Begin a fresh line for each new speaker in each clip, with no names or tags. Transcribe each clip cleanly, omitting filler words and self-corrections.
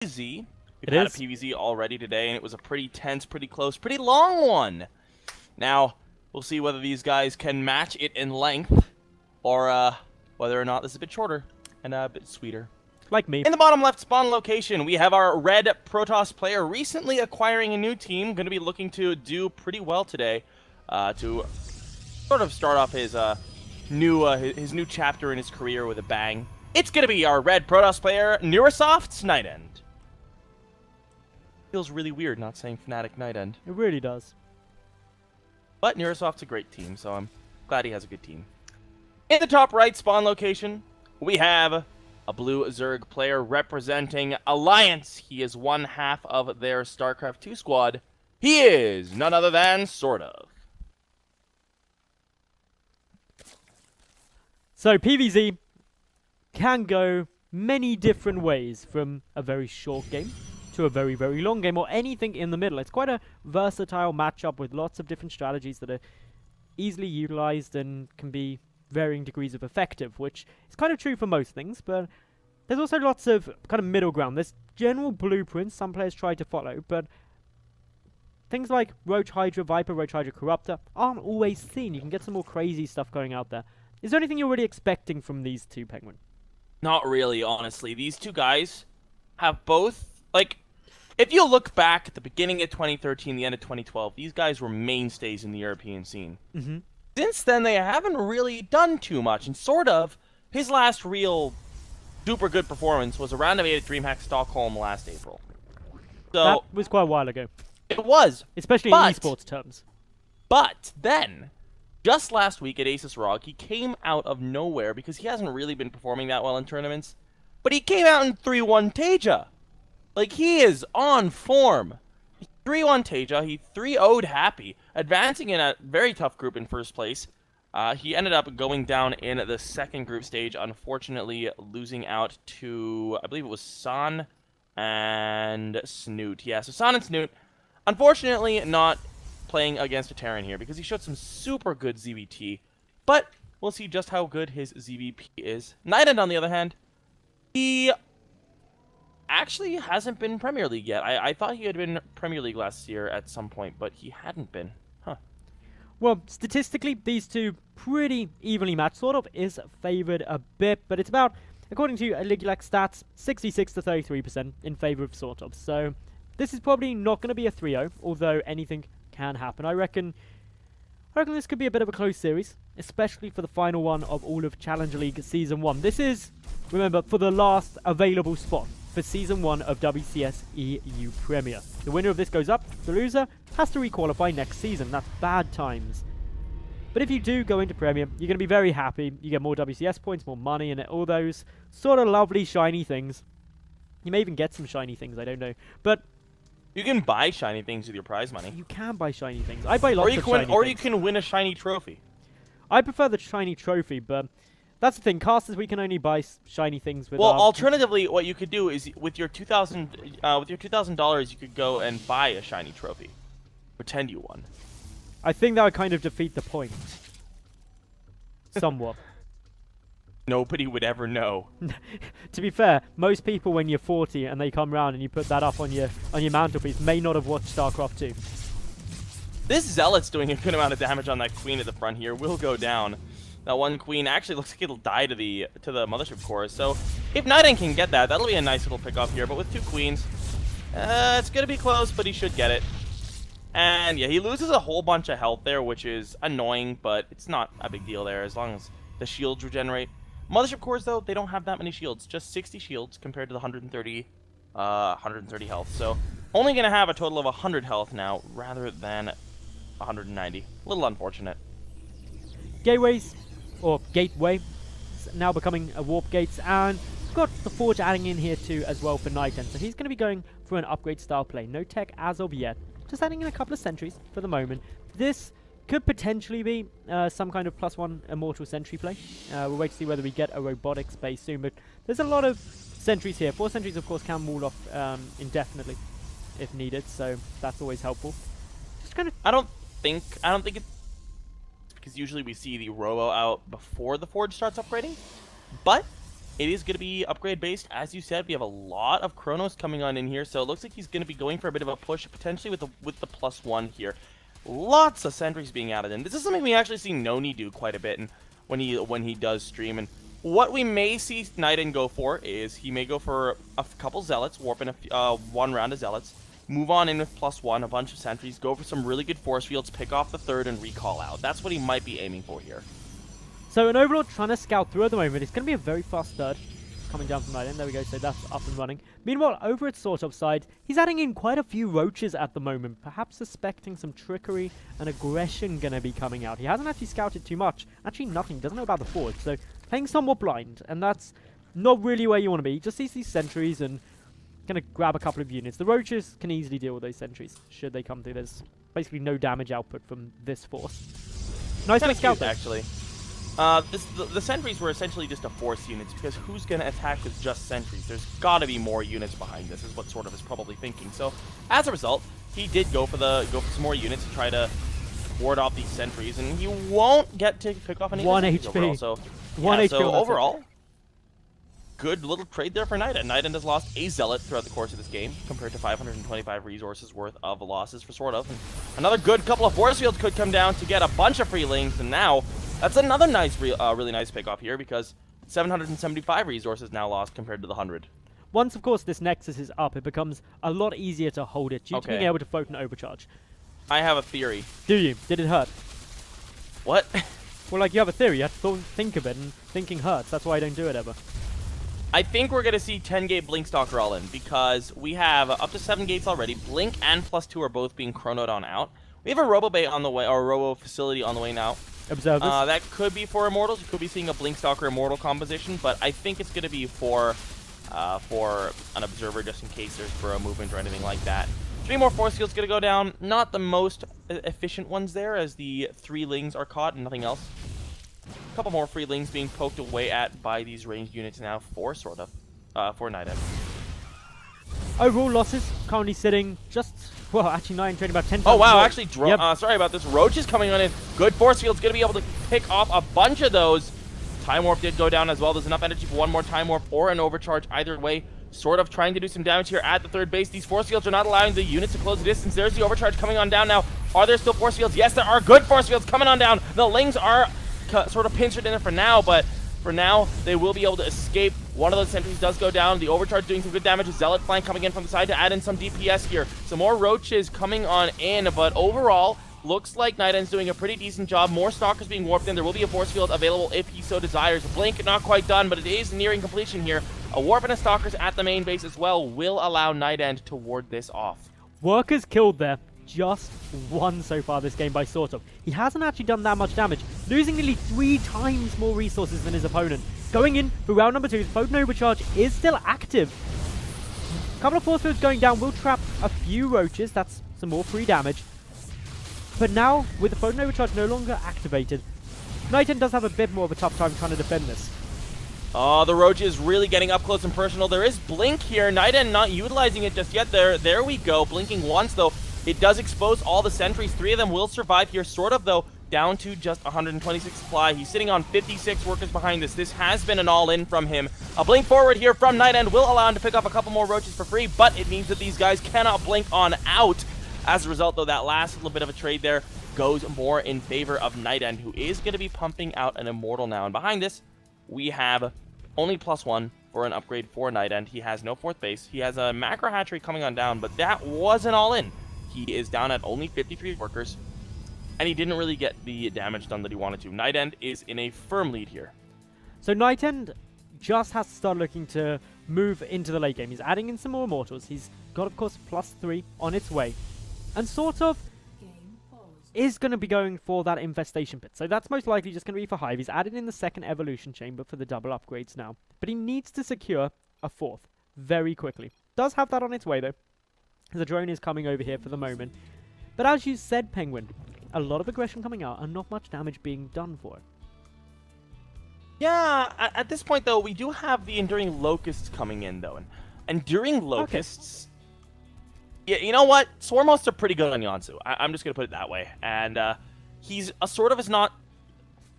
PVZ. We've had a PVZ already today, and it was a pretty tense, pretty close, pretty long one. Now, we'll see whether these guys can match it in length, or whether or not this is a bit shorter and a bit sweeter.
Like me.
In the bottom left spawn location, we have our red Protoss player recently acquiring a new team, going to be looking to do pretty well today to sort of start off his new chapter in his career with a bang. It's going to be our red Protoss player, Neurosoft's Nightend. Feels really weird not saying Fnatic Nightend.
It really does.
But Neurosoft's a great team, so I'm glad he has a good team. In the top right spawn location, we have a blue Zerg player representing Alliance. He is one half of their Starcraft 2 squad. He is none other than Sortof.
So PvZ can go many different ways, from a very short game to a very, very long game, or anything in the middle. It's quite a versatile matchup with lots of different strategies that are easily utilized and can be varying degrees of effective, which is kind of true for most things, but there's also lots of kind of middle ground. There's general blueprints some players try to follow, but things like Roach Hydra, Viper, Roach Hydra, Corruptor aren't always seen. You can get some more crazy stuff going out there. Is there anything you're really expecting from these two, Penguin?
Not really, honestly. These two guys have both, like, if you look back at the beginning of 2013, the end of 2012, these guys were mainstays in the European scene. Since then, they haven't really done too much, and sort of, his last real super good performance was a round of 8 at DreamHack Stockholm last April. So
that was quite a while ago.
It was.
Especially in esports terms.
But then, just last week at Asus ROG, he came out of nowhere because he hasn't really been performing that well in tournaments. But he came out in 3-1 Teja. Like, he is on form. He 3-1 Teja. He 3-0'd Happy, advancing in a very tough group in first place. He ended up going down in the second group stage, unfortunately losing out to, I believe it was San and Snoot. Yeah, so San and Snoot, unfortunately not playing against a Terran here because he showed some super good ZVT, but we'll see just how good his ZVP is. Nightend, on the other hand, he actually hasn't been Premier League yet. I thought he had been Premier League last year at some point, but he hadn't been. Huh.
Well, statistically, these two pretty evenly matched. Sort of is favored a bit, but it's about, according to Ligulac stats, 66 to 33% in favor of Sortof. So this is probably not going to be a 3-0, although anything can happen. I reckon this could be a bit of a close series, especially for the final one of all of Challenger League Season 1. This is, remember, for the last available spot for Season 1 of WCS EU Premier. The winner of this goes up, the loser has to requalify next season. That's bad times. But if you do go into Premier, you're going to be very happy. You get more WCS points, more money, and all those sort of lovely shiny things. You may even get some shiny things, I don't know. But
you can buy shiny things with your prize money.
You can buy shiny things. I buy lots of shiny things.
Or you can win a shiny trophy.
I prefer the shiny trophy, but that's the thing. Casters, we can only buy shiny things with.
Well, alternatively, what you could do is with your $2,000, you could go and buy a shiny trophy. Pretend you won.
I think that would kind of defeat the point. Somewhat.
Nobody would ever know.
To be fair, most people when you're 40 and they come round and you put that up on your mantelpiece may not have watched Starcraft 2.
This Zealot's doing a good amount of damage on that queen at the front here. Will go down. That one queen actually looks like it'll die to the mothership core. So if Nightend can get that, that'll be a nice little pickup here. But with two queens, it's gonna be close, but he should get it. And yeah, he loses a whole bunch of health there, which is annoying, but it's not a big deal there as long as the shields regenerate. Mothership cores, though, they don't have that many shields. Just 60 shields compared to the 130 health. So only going to have a total of 100 health now rather than 190. A little unfortunate.
Gateways, or gateway, now becoming a warp gates, and we've got the Forge adding in here too as well for Nightend. So he's going to be going for an upgrade style play. No tech as of yet. Just adding in a couple of sentries for the moment. This could potentially be some kind of +1 Immortal Sentry play. We'll wait to see whether we get a robotic space soon, but there's a lot of sentries here. 4 sentries, of course, can wall off indefinitely if needed, so that's always helpful. Just kind of.
I don't think it's because usually we see the Robo out before the Forge starts upgrading, but it is going to be upgrade based. As you said, we have a lot of Chronos coming on in here, so it looks like he's going to be going for a bit of a push, potentially with the +1 here. Lots of sentries being added in. This is something we actually see Noni do quite a bit, and when he does stream. And what we may see Nightend go for is he may go for a couple zealots, warp in one round of zealots, move on in with +1, a bunch of sentries, go for some really good force fields, pick off the third, and recall out. That's what he might be aiming for here.
So an Overlord trying to scout through at the moment. It's going to be a very fast third coming down from Nightend. There we go, so that's up and running. Meanwhile, over at Sortof side, he's adding in quite a few roaches at the moment, perhaps suspecting some trickery and aggression going to be coming out. He hasn't actually scouted too much. Actually, nothing. Doesn't know about the forge, so playing somewhat blind, and that's not really where you want to be. He just sees these sentries and going to grab a couple of units. The roaches can easily deal with those sentries, should they come through. There's basically no damage output from this force. Nice little scout there.
Actually. The sentries were essentially just a force units, because who's going to attack with just sentries? There's got to be more units behind this, is what Sortof is probably thinking. So, as a result, he did go for some more units to try to ward off these sentries, and he won't get to pick off any
1
HP. Overall,
HP.
so,
1 HP.
So overall, good little trade there for Nightend. Nightend has lost a zealot throughout the course of this game, compared to 525 resources worth of losses for Sortof. And another good couple of force fields could come down to get a bunch of free links, and now that's another nice, really nice pick off here, because 775 resources now lost compared to the 100.
Once, of course, this Nexus is up, it becomes a lot easier to hold it due to being able to float and overcharge.
I have a theory.
Do you? Did it hurt?
What?
Well, like, you have a theory. You have to think of it, and thinking hurts. That's why I don't do it ever.
I think we're going to see 10-gate Blink Stalker all in, because we have up to 7 gates already. Blink and +2 are both being chronoed on out. We have a Robo Bay on the way, or a Robo Facility on the way now.
Observers.
That could be for Immortals. You could be seeing a Blink Stalker Immortal composition, but I think it's going to be for an Observer, just in case there's burrow movement or anything like that. 3 more force fields going to go down. Not the most efficient ones there, as the 3 lings are caught and nothing else. A couple more free lings being poked away at by these ranged units now for Sortof, for Nightend.
Overall losses currently sitting just, well, actually Nightend trading about 10 times.
Oh wow,
more.
actually, sorry about this. Roach is coming on in. Good force field's going to be able to pick off a bunch of those. Time Warp did go down as well. There's enough energy for one more Time Warp or an Overcharge. Either way, Sortof trying to do some damage here at the third base. These force fields are not allowing the units to close the distance. There's the Overcharge coming on down now. Are there still force fields? Yes, there are good force fields coming on down. The Lings are sort of pincered in it for now, but for now, they will be able to escape. One of those sentries does go down. The Overcharge doing some good damage. Zealot flank coming in from the side to add in some DPS here. Some more Roaches coming on in, but overall, looks like Nightend's doing a pretty decent job. More Stalkers being warped in. There will be a force field available if he so desires. Blink, not quite done, but it is nearing completion here. A warp and a Stalkers at the main base as well will allow Nightend to ward this off.
Workers killed there. Just 1 so far this game by Sortof. He hasn't actually done that much damage, losing nearly 3 times more resources than his opponent. Going in for round number 2, Float and Overcharge is still active. A couple of force fields going down will trap a few Roaches. That's some more free damage. But now, with the Float and Overcharge no longer activated, Nightend does have a bit more of a tough time trying to defend this.
Oh, the Roach is really getting up close and personal. There is Blink here. Nightend not utilizing it just yet. There we go. Blinking once, though. It does expose all the sentries. 3 of them will survive here. Sortof, though, down to just 126 supply. He's sitting on 56 workers behind this. This has been an all-in from him. A blink forward here from Nightend will allow him to pick up a couple more Roaches for free, but it means that these guys cannot blink on out. As a result, though, that last little bit of a trade there goes more in favor of Nightend, who is going to be pumping out an Immortal now. And behind this, we have only +1 for an upgrade for Nightend. He has no 4th base. He has a Macro Hatchery coming on down, but that wasn't all-in. He is down at only 53 workers, and he didn't really get the damage done that he wanted to. Nightend is in a firm lead here.
So Nightend just has to start looking to move into the late game. He's adding in some more Immortals. He's got, of course, +3 on its way. And Sortof is going to be going for that Infestation Pit. So that's most likely just going to be for Hive. He's added in the 2nd Evolution Chamber for the double upgrades now. But he needs to secure a 4th very quickly. Does have that on its way, though. The drone is coming over here for the moment. But as you said, Penguin, a lot of aggression coming out and not much damage being done for it.
Yeah, at this point, though, we do have the Enduring Locusts coming in, though. And Enduring Locusts... Okay. Yeah, you know what? Swarmhosts are pretty good on Yonsu. I'm just going to put it that way. And he's a Sortof is not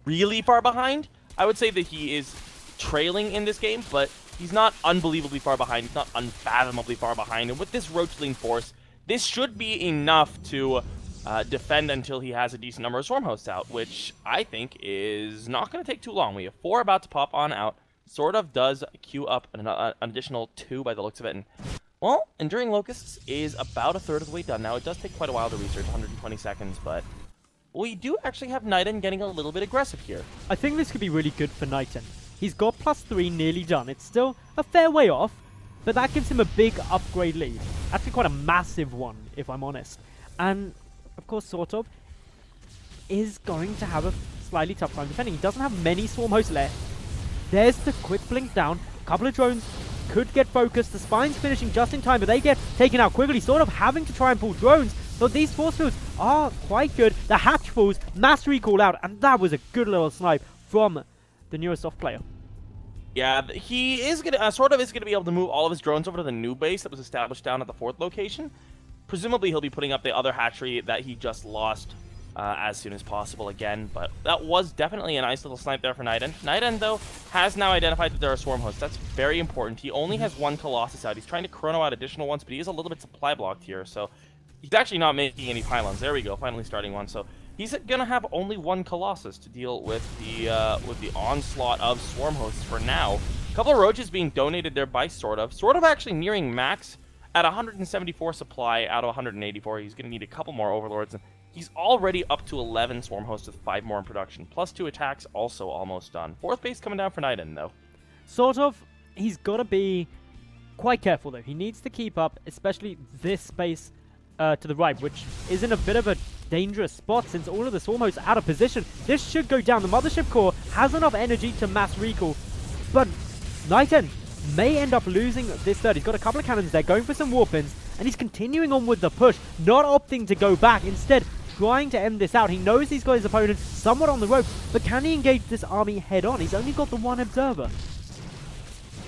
really far behind. I would say that he is trailing in this game, but he's not unbelievably far behind. He's not unfathomably far behind. And with this Roachling force, this should be enough to defend until he has a decent number of Swarm hosts out, which I think is not going to take too long. We have 4 about to pop on out. Sortof does queue up an additional 2 by the looks of it. And, well, Enduring Locusts is about a third of the way done now. It does take quite a while to research, 120 seconds, but we do actually have Nightend getting a little bit aggressive here.
I think this could be really good for Nightend. He's got +3 nearly done. It's still a fair way off, but that gives him a big upgrade lead. Actually quite a massive one, if I'm honest. And, of course, Sortof is going to have a slightly tough time defending. He doesn't have many Swarm hosts left. There's the quick blink down. A couple of drones could get focused. The Spine's finishing just in time, but they get taken out quickly. Sortof having to try and pull drones, but these force fields are quite good. The hatch falls, mass recall out, and that was a good little snipe from the newest off player.
Yeah, he is gonna Sortof is gonna be able to move all of his drones over to the new base that was established down at the 4th location. Presumably, he'll be putting up the other hatchery that he just lost as soon as possible again. But that was definitely a nice little snipe there for Nightend. Nightend, though, has now identified that there are Swarm hosts. That's very important. He only has 1 Colossus out. He's trying to chrono out additional ones, but he is a little bit supply blocked here. So he's actually not making any pylons. There we go, finally starting one. So he's gonna have only 1 Colossus to deal with the onslaught of Swarm hosts for now. A couple of Roaches being donated there by Sortof. Sortof actually nearing max at 174 supply out of 184. He's gonna need a couple more Overlords, and he's already up to 11 Swarm hosts with 5 more in production. Plus 2 attacks, also almost done. 4th base coming down for Nightend, though.
Sortof, he's got to be quite careful, though. He needs to keep up, especially this space to the right, which is in a bit of a dangerous spot since all of the Swarm hosts are out of position. This should go down. The Mothership Core has enough energy to mass recall, but Nightend may end up losing this third. He's got a couple of cannons there, going for some warpins, and he's continuing on with the push, not opting to go back. Instead, trying to end this out. He knows he's got his opponent somewhat on the rope, but can he engage this army head on? He's only got the 1 observer.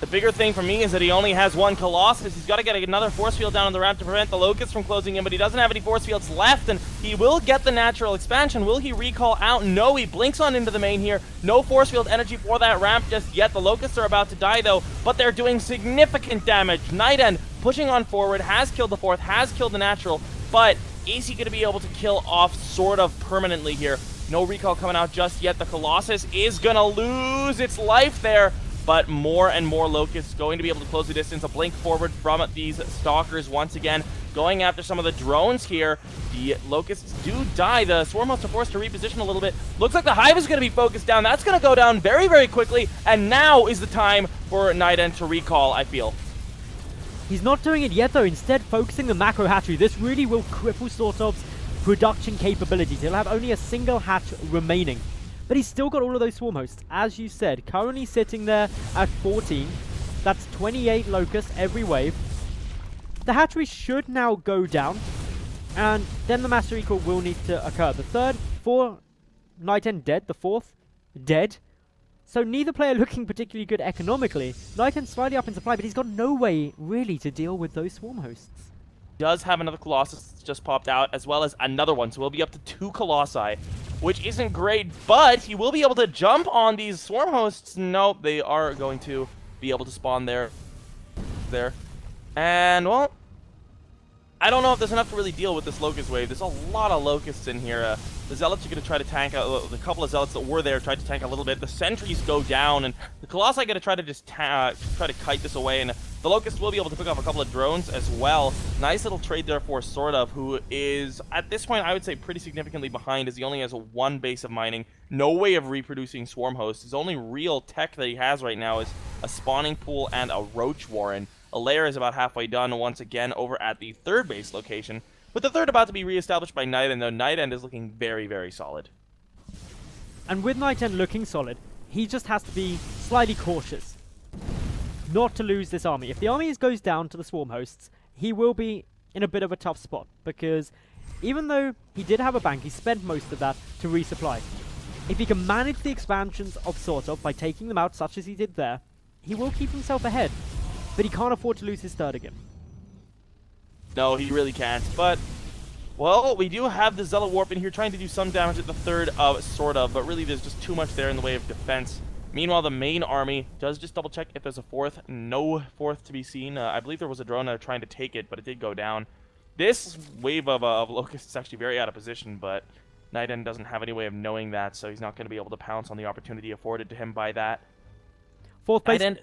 The bigger thing for me is that he only has 1 Colossus. He's got to get another force field down on the ramp to prevent the Locusts from closing in, but he doesn't have any force fields left, and he will get the natural expansion. Will he recall out? No, he blinks on into the main here. No force field energy for that ramp just yet. The Locusts are about to die, though, but they're doing significant damage. Nightend pushing on forward, has killed the 4th, has killed the natural, but is he going to be able to kill off Sortof permanently here? No recall coming out just yet. The Colossus is going to lose its life there, but more and more Locusts going to be able to close the distance. A blink forward from these Stalkers once again, going after some of the drones here. The Locusts do die. The Swarm hosts are forced to reposition a little bit. Looks like the Hive is going to be focused down. That's going to go down very, very quickly, and now is the time for Nightend to recall, I feel.
He's not doing it yet, though. Instead, focusing the macro hatchery. This really will cripple Sortof's production capabilities. He'll have only a single hatch remaining. But he's still got all of those Swarm hosts, as you said. Currently sitting there at 14. That's 28 Locusts every wave. The hatchery should now go down, and then the mass recall will need to occur. The 3rd, 4 Nightend dead. The 4th, dead. So neither player looking particularly good economically. Nightend slightly up in supply, but he's got no way, really, to deal with those Swarm hosts.
Does have another Colossus that's just popped out, as well as another one, so we'll be up to 2 Colossi, which isn't great, but he will be able to jump on these Swarm hosts. Nope, they are going to be able to spawn there. And, well, I don't know if there's enough to really deal with this Locust wave. There's a lot of Locusts in here. The Zealots are going to try to tank the couple of Zealots that were there, tried to tank a little bit. The Sentries go down, and the Colossi are going to try to just try to kite this away, and the Locusts will be able to pick off a couple of drones as well. Nice little trade there for Sortof, who is, at this point, I would say pretty significantly behind, as he only has 1 base of mining. No way of reproducing Swarm hosts. His only real tech that he has right now is a spawning pool and a Roach Warren. A lair is about halfway done once again over at the 3rd base location. With the 3rd about to be reestablished by Nightend, though, Nightend is looking very, very solid.
And with Nightend looking solid, he just has to be slightly cautious not to lose this army. If the army goes down to the Swarm hosts, he will be in a bit of a tough spot, because even though he did have a bank, he spent most of that to resupply. If he can manage the expansions of Sortof by taking them out, such as he did there, he will keep himself ahead, but he can't afford to lose his 3rd again.
No, he really can't, but, well, we do have the Zealot Warp in here trying to do some damage at the 3rd of Sortof, but really there's just too much there in the way of defense Meanwhile, the main army does just double check if there's a fourth. No fourth to be seen. I believe there was a drone trying to take it, but it did go down. This wave of locusts is actually very out of position, but Nightend doesn't have any way of knowing that, so he's not going to be able to pounce on the opportunity afforded to him by that.
Fourth base.
Nightend,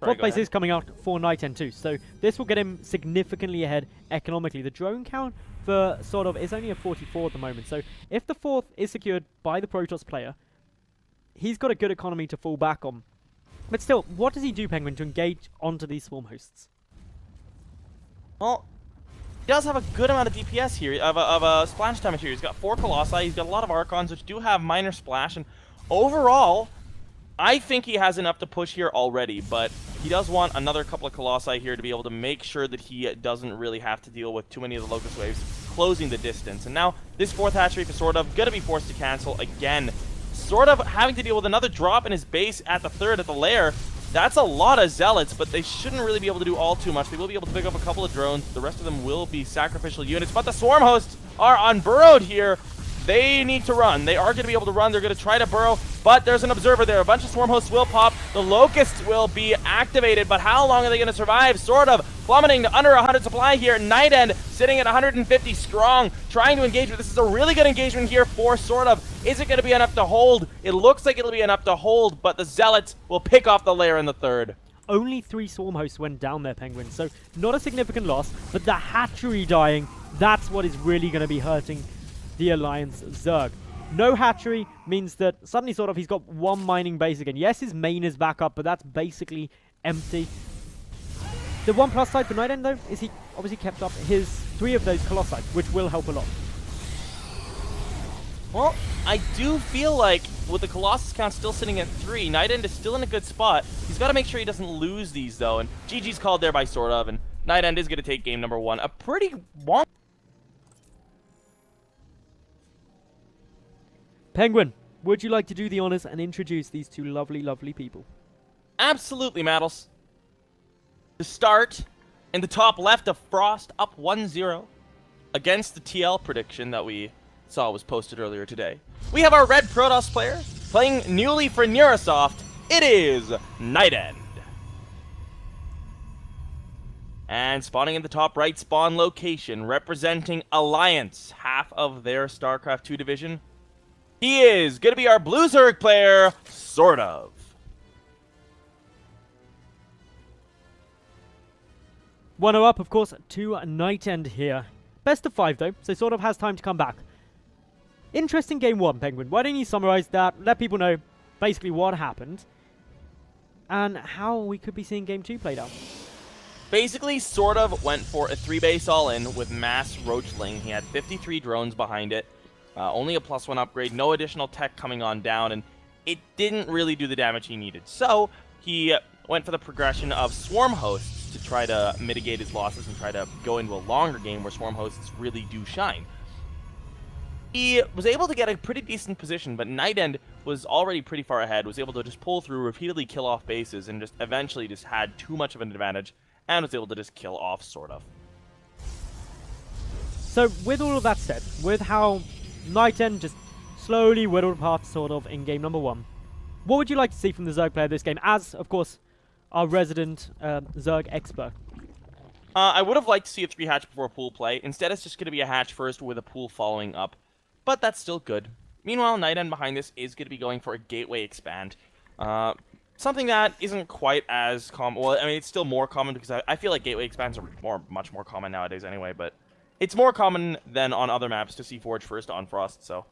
Fourth base is coming out for Nightend too, so this will get him significantly ahead economically. The drone count for Sortof is only at 44 at the moment, so if the fourth is secured by the Protoss player, he's got a good economy to fall back on. But still, what does he do, Penguin, to engage onto these swarm hosts?
Well, he does have a good amount of DPS here, of a splash damage here. He's got 4 Colossi, he's got a lot of Archons, which do have minor splash, and overall, I think he has enough to push here already, but he does want another couple of Colossi here to be able to make sure that he doesn't really have to deal with too many of the Locust Waves, closing the distance. And now, this 4th hatchery for Sortof, gonna be forced to cancel again. Sortof having to deal with another drop in his base at the 3rd at the lair. That's a lot of Zealots, but they shouldn't really be able to do all too much. They will be able to pick up a couple of drones. The rest of them will be sacrificial units, but the Swarm Hosts are unburrowed here. They need to run. They are going to be able to run. They're going to try to burrow, but there's an observer there. A bunch of Swarm Hosts will pop. The Locusts will be activated, but how long are they going to survive? Sortof plummeting to under 100 supply here. Nightend sitting at 150 strong, trying to engage. This is a really good engagement here for Sortof. Is it going to be enough to hold? It looks like it'll be enough to hold, but the Zealots will pick off the lair in the 3rd.
Only 3 swarm hosts went down there, Penguin, so not a significant loss, but the hatchery dying, that's what is really going to be hurting the Alliance Zerg. No hatchery means that suddenly sort of he's got 1 mining base again. Yes, his main is back up, but that's basically empty. The one plus side for Nightend, though, is he obviously kept up his 3 of those Colossi, which will help a lot.
Well, I do feel like with the Colossus count still sitting at 3, Nightend is still in a good spot. He's got to make sure he doesn't lose these, though, and GG's called there by Sortof, and Nightend is going to take game number 1. A pretty wonk.
Penguin, would you like to do the honors and introduce these 2 lovely, lovely people?
Absolutely, Maddles. To start, in the top left of Frost, up 1-0 against the TL prediction that we saw was posted earlier today. We have our red Protoss player playing newly for Neurasoft. It is Nightend. And spawning in the top right spawn location, representing Alliance, half of their Starcraft 2 division, he is going to be our Blue Zerg player, Sortof.
One up, of course, to Nightend here. Best of 5, though, so Sortof has time to come back. Interesting game 1, Penguin. Why don't you summarize that, let people know basically what happened, and how we could be seeing game 2 played out.
Basically, Sortof went for a 3-base all-in with mass roachling. He had 53 drones behind it. Only a +1 upgrade, no additional tech coming on down, and it didn't really do the damage he needed. So, he went for the progression of Swarm Hosts to try to mitigate his losses and try to go into a longer game where Swarm Hosts really do shine. He was able to get a pretty decent position, but Nightend was already pretty far ahead, was able to just pull through, repeatedly kill off bases, and just eventually just had too much of an advantage, and was able to just kill off Sortof.
So, with all of that said, with how Nightend just slowly whittled apart Sortof in game number 1, what would you like to see from the Zerg player this game, as, of course, our resident Zerg expert?
I would have liked to see a 3-hatch before pool play. Instead, it's just going to be a hatch first with a pool following up. But that's still good. Meanwhile, Nightend behind this is going to be going for a gateway expand. Something that isn't quite as common. Well, I mean, it's still more common because I feel like gateway expands are much more common nowadays anyway, but it's more common than on other maps to see Forge first on Frost, so.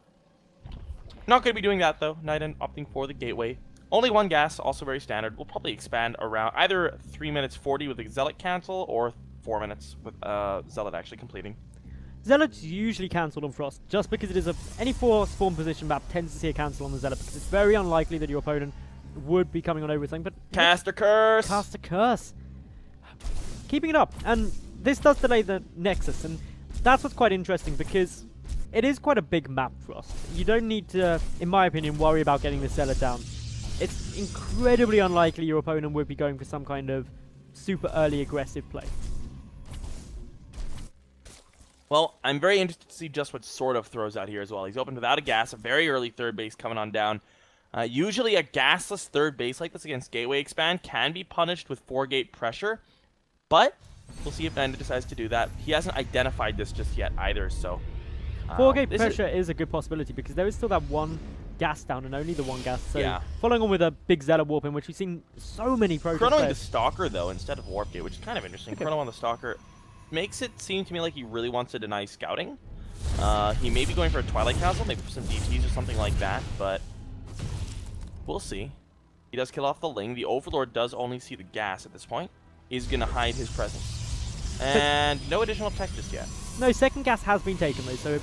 Not going to be doing that, though. Nightend opting for the gateway. Only 1 gas, also very standard. We'll probably expand around either 3 minutes 40 with a Zealot cancel, or 4 minutes with Zealot actually completing.
Zealot's usually cancelled on Frost, just because it is any 4 spawn position map tends to see a cancel on the Zealot, because it's very unlikely that your opponent would be coming on everything, but...
Cast a curse!
Cast a curse! Keeping it up, and this does delay the Nexus, and that's what's quite interesting, because it is quite a big map, Frost. You don't need to, in my opinion, worry about getting the Zealot down. It's incredibly unlikely your opponent would be going for some kind of super early aggressive play.
Well, I'm very interested to see just what Sortof throws out here as well. He's opened without a gas, a very early 3rd base coming on down. Usually a gasless third base like this against Gateway Expand can be punished with 4-gate pressure, but we'll see if Nightend decides to do that. He hasn't identified this just yet either, so...
4-gate pressure is a good possibility because there is still that one gas down and only the one gas. So following on with a big Zealot warp in which we've seen so many pro
Chronoing the Stalker though instead of Warp Gate, which is kind of interesting. Chrono on the Stalker makes it seem to me like he really wants to deny scouting. He may be going for a Twilight Castle, maybe for some DTs or something like that, but we'll see. He does kill off the Ling. The Overlord does only see the gas at this point. He's going to hide his presence. And no additional tech just yet.
No, second gas has been taken though, so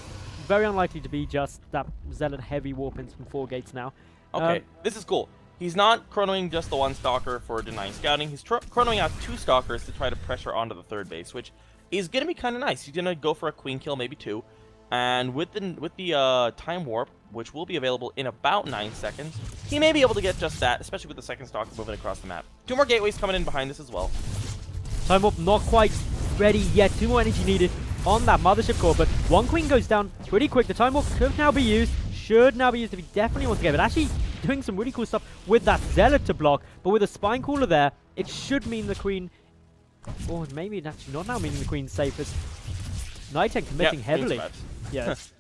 very unlikely to be just that Zealot heavy warp-ins from 4 gates now.
Okay, this is cool. He's not chronoing just the one Stalker for denying scouting. He's chronoing out 2 Stalkers to try to pressure onto the third base, which is going to be kind of nice. He's going to go for a Queen kill, maybe 2. And with the Time Warp, which will be available in about 9 seconds, he may be able to get just that, especially with the second Stalker moving across the map. 2 more Gateways coming in behind this as well.
Time Warp not quite ready yet. 2 more energy needed on that Mothership core, but 1 Queen goes down pretty quick. The Time Warp could now be used, should now be used if he definitely wants to get it. Actually doing some really cool stuff with that Zealot to block, but with a Spine Cooler there, it should mean the Queen, or maybe actually not now meaning the Queen's safe, as Nightend committing heavily. Yes.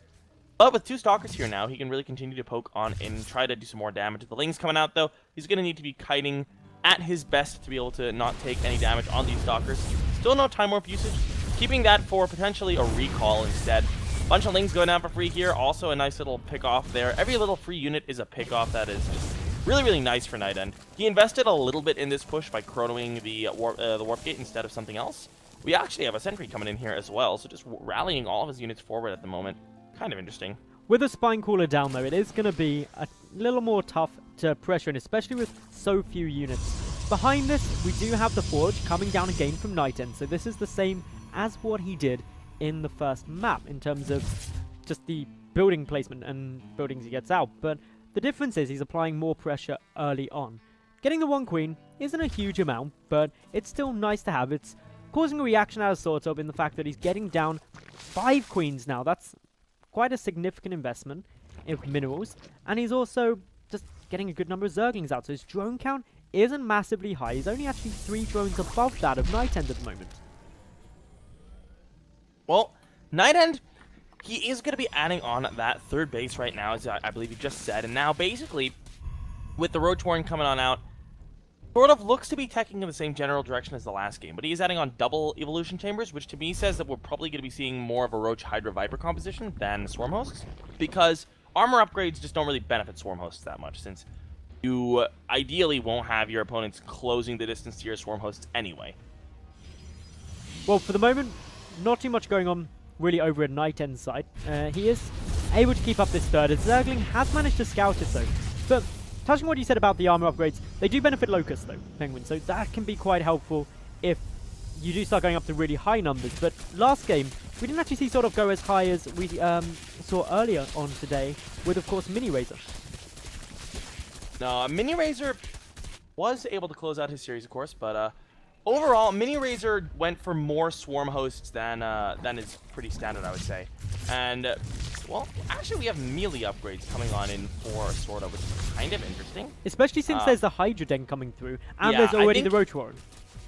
But with 2 Stalkers here now, he can really continue to poke on and try to do some more damage. The Ling's coming out though. He's going to need to be kiting at his best to be able to not take any damage on these Stalkers. Still no Time Warp usage. Keeping that for potentially a recall instead. Bunch of Lings going down for free here. Also a nice little pick off there. Every little free unit is a pick off that is just really, really nice for Nightend. He invested a little bit in this push by chronoing the Warp Gate instead of something else. We actually have a Sentry coming in here as well, so just rallying all of his units forward at the moment. Kind of interesting.
With a Spine Cooler down though, it is going to be a little more tough to pressure, and especially with so few units. Behind this, we do have the Forge coming down again from Nightend, so this is the same as what he did in the first map in terms of just the building placement and buildings he gets out, but the difference is he's applying more pressure early on. Getting the 1 Queen isn't a huge amount, but it's still nice to have. It's causing a reaction out of Sortof in the fact that he's getting down 5 Queens now. That's quite a significant investment in minerals, and he's also just getting a good number of Zerglings out, so his drone count isn't massively high. He's only actually 3 drones above that of Nightend at the moment.
Well, Nightend, he is going to be adding on that third base right now, as I believe you just said. And now, basically, with the Roach Warren coming on out, Sortof looks to be teching in the same general direction as the last game. But he is adding on double evolution chambers, which to me says that we're probably going to be seeing more of a Roach Hydra Viper composition than Swarm Hosts. Because armor upgrades just don't really benefit Swarm Hosts that much, since you ideally won't have your opponents closing the distance to your Swarm Hosts anyway.
Well, for the moment, not too much going on really over at Nightend's side. He is able to keep up this third, as Zergling has managed to scout it though. But touching on what you said about the armor upgrades, they do benefit Locust though, Penguin, so that can be quite helpful if you do start going up to really high numbers. But last game, we didn't actually see Sortof go as high as we saw earlier on today, with of course Mini Razor.
No, Mini Razor was able to close out his series, of course, but overall, Mini Razor went for more Swarm Hosts than is pretty standard, I would say. And, well, actually we have melee upgrades coming on in for Sortof, which is kind of interesting.
Especially since there's the Hydra Den coming through, and there's already the Roach Warren.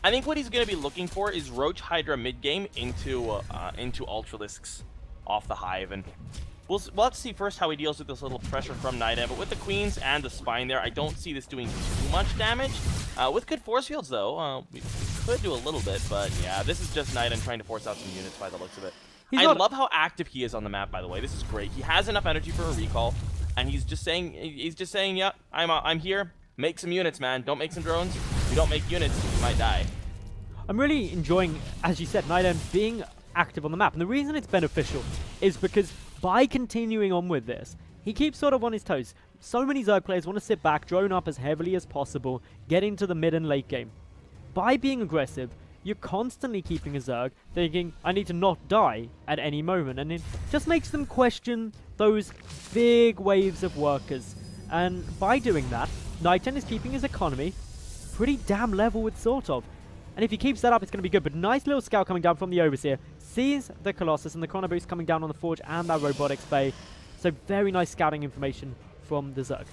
I think what he's going to be looking for is Roach Hydra mid-game into Ultralisks off the Hive, and we'll have to see first how he deals with this little pressure from Nightend, but with the Queens and the Spine there, I don't see this doing too much damage. With good force fields, though, we could do a little bit, but yeah, this is just Nightend trying to force out some units by the looks of it. I love how active he is on the map, by the way. This is great. He has enough energy for a recall, and he's just saying, yeah, I'm here. Make some units, man. Don't make some drones. If you don't make units, you might die.
I'm really enjoying, as you said, Nightend being active on the map, and the reason it's beneficial is because by continuing on with this, he keeps Sortof on his toes. So many Zerg players want to sit back, drone up as heavily as possible, get into the mid and late game. By being aggressive, you're constantly keeping a Zerg thinking, I need to not die at any moment, and it just makes them question those big waves of workers. And by doing that, Nightend is keeping his economy pretty damn level with Sortof. And if he keeps that up, it's going to be good. But nice little scout coming down from the Overseer. Sees the Colossus and the Chrono Boost coming down on the Forge and that Robotics Bay. So very nice scouting information from the Zerg.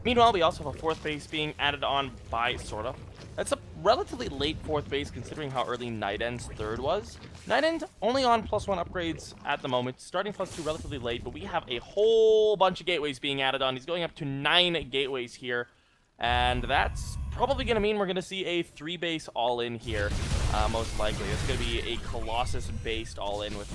Meanwhile, we also have a 4th base being added on by Sortof. That's a relatively late 4th base considering how early Nightend's 3rd was. Nightend only on +1 upgrades at the moment, starting +2 relatively late, but we have a whole bunch of gateways being added on. He's going up to 9 gateways here, and that's probably going to mean we're going to see a 3-base all-in here, most likely. It's going to be a Colossus-based all-in with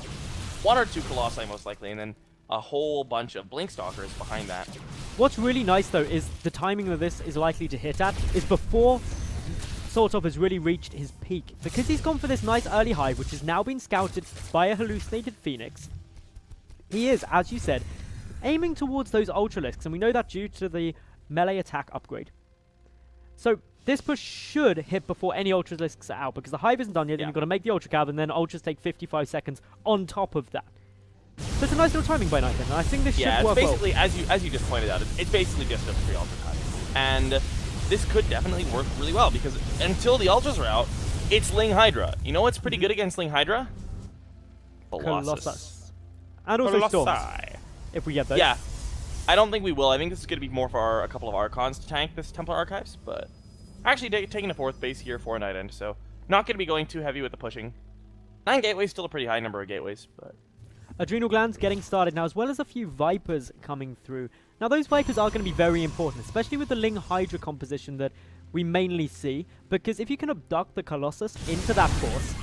1 or 2 Colossi most likely, and then a whole bunch of Blink Stalkers behind that.
What's really nice, though, is the timing of this is likely to hit at is before Sortof has really reached his peak. Because he's gone for this nice early hive, which has now been scouted by a hallucinated Phoenix, he is, as you said, aiming towards those Ultralisks, and we know that due to the melee attack upgrade. So this push should hit before any Ultralisks are out, because the hive isn't done yet, and you've got to make the Ultra Cab, and then Ultras take 55 seconds on top of that. So it's a nice little timing by Nightend, and I think this should work well.
Basically, as you just pointed out, it's basically just a free Ultra Cab. And this could definitely work really well, because until the Ultras are out, it's Ling Hydra. You know what's pretty good against Ling Hydra?
Colossus. And also Storms, if we get those.
Yeah. I don't think we will. I think this is going to be more for a couple of Archons to tank this Templar Archives, but actually taking a 4th base here for Nightend, so not going to be going too heavy with the pushing. 9 gateways, still a pretty high number of gateways, but
Adrenal Glands getting started now, as well as a few Vipers coming through. Now, those Vipers are going to be very important, especially with the Ling Hydra composition that we mainly see, because if you can abduct the Colossus into that force,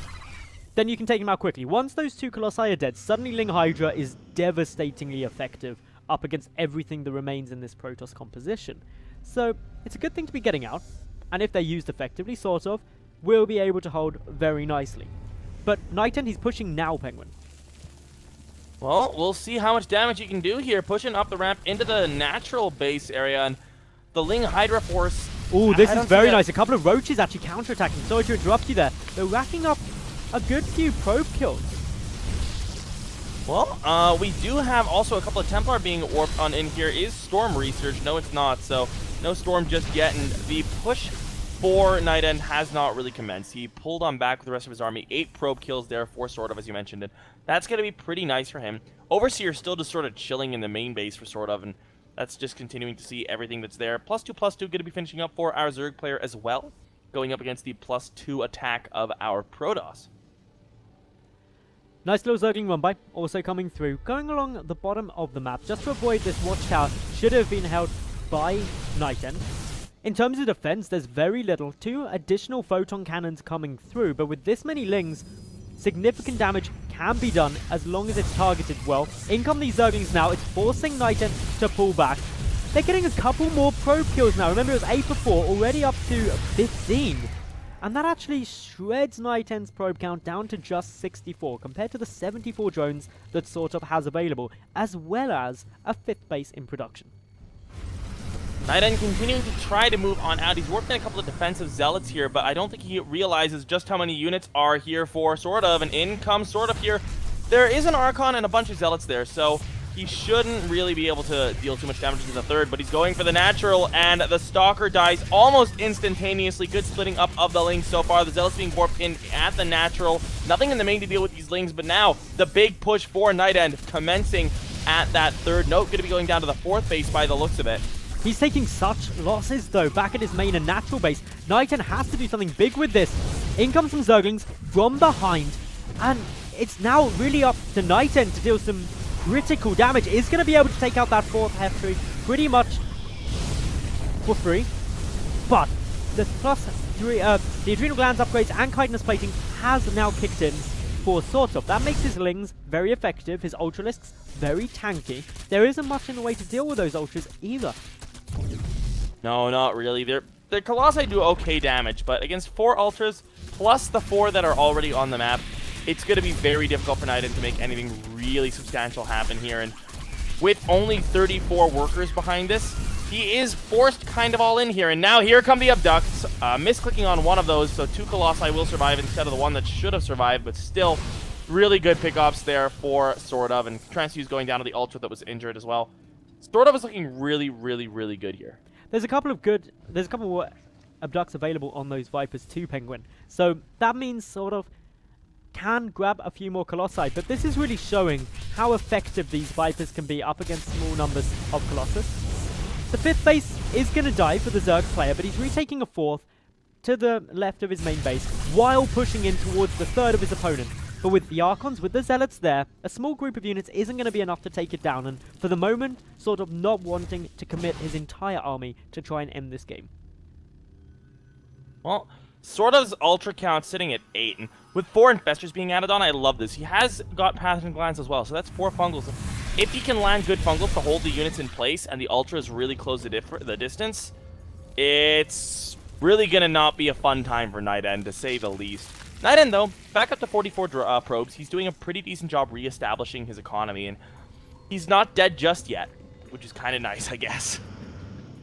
then you can take him out quickly. Once those 2 Colossi are dead, suddenly Ling Hydra is devastatingly effective up against everything that remains in this Protoss composition. So, it's a good thing to be getting out, and if they're used effectively, Sortof will be able to hold very nicely. But Nightend, he's pushing now, Penguin.
Well, we'll see how much damage he can do here, pushing up the ramp into the natural base area, and the Ling Hydra force.
Oh, this is very nice. A couple of Roaches actually counterattacking. Sorry to interrupt you there. They're racking up a good few probe kills.
Well, we do have also a couple of Templar being warped on in here. Is Storm research? No, it's not. So, no Storm just yet, and the push for Nightend has not really commenced. He pulled on back with the rest of his army. 8 probe kills there for Sortof, as you mentioned, and that's going to be pretty nice for him. Overseer still just sort of chilling in the main base for Sortof, and that's just continuing to see everything that's there. +2/+2 going to be finishing up for our Zerg player as well, going up against the +2 attack of our Protoss.
Nice little Zergling run by, also coming through. Going along the bottom of the map, just to avoid this watchtower, should have been held by Nightend. In terms of defense, there's very little. 2 additional photon cannons coming through, but with this many Lings, significant damage can be done as long as it's targeted well. In come these Zerglings now. It's forcing Nightend to pull back. They're getting a couple more probe kills now. Remember, it was 8 before, already up to 15. And that actually shreds Nightend's probe count down to just 64, compared to the 74 drones that Sortof has available, as well as a 5th base in production.
Nightend continuing to try to move on out. He's working a couple of defensive zealots here, but I don't think he realizes just how many units are here for Sortof, and in comes Sortof here. There is an Archon and a bunch of zealots there, so he shouldn't really be able to deal too much damage to the 3rd, but he's going for the natural, and the Stalker dies almost instantaneously. Good splitting up of the Lings so far. The zealots being warped in at the natural. Nothing in the main to deal with these Lings, but now the big push for Nightend commencing at that 3rd note. Going to be going down to the 4th base by the looks of it.
He's taking such losses, though, back at his main and natural base. Nightend has to do something big with this. In comes some Zerglings from behind, and it's now really up to Nightend to deal some critical damage. Is going to be able to take out that 4th Hef pretty much for free, but the +3, the Adrenal Glands upgrades and Chitinous Plating has now kicked in for Sortof. That makes his Lings very effective, his Ultralisks very tanky. There isn't much in the way to deal with those Ultras either.
No, not really. The Colossi do okay damage, but against 4 Ultras, plus the 4 that are already on the map, it's going to be very difficult for Nightend to make anything really substantial happen here. And with only 34 workers behind this, he is forced kind of all in here. And now here come the Abducts. Misclicking on one of those, so 2 Colossi will survive instead of the one that should have survived, but still really good pickups there for Sortof, and Transfuse going down to the Ultra that was injured as well. Sortof is looking really, really, really good here.
There's a couple more Abducts available on those Vipers too, Penguin. So that means Sortof can grab a few more Colossi, but this is really showing how effective these Vipers can be up against small numbers of Colossus. The 5th base is going to die for the Zerg player, but he's retaking a 4th to the left of his main base while pushing in towards the 3rd of his opponent. But with the Archons, with the Zealots there, a small group of units isn't going to be enough to take it down, and for the moment, sort of not wanting to commit his entire army to try and end this game.
Well, Sortof's Ultra count sitting at 8, and with 4 Infestors being added on, I love this. He has got Pathogen Glands as well, so that's 4 Fungals. If he can land good Fungals to hold the units in place, and the Ultras really close the distance, it's really going to not be a fun time for Nightend, to say the least. Nightend, though, back up to 44 probes. He's doing a pretty decent job re-establishing his economy, and he's not dead just yet, which is kind of nice, I guess.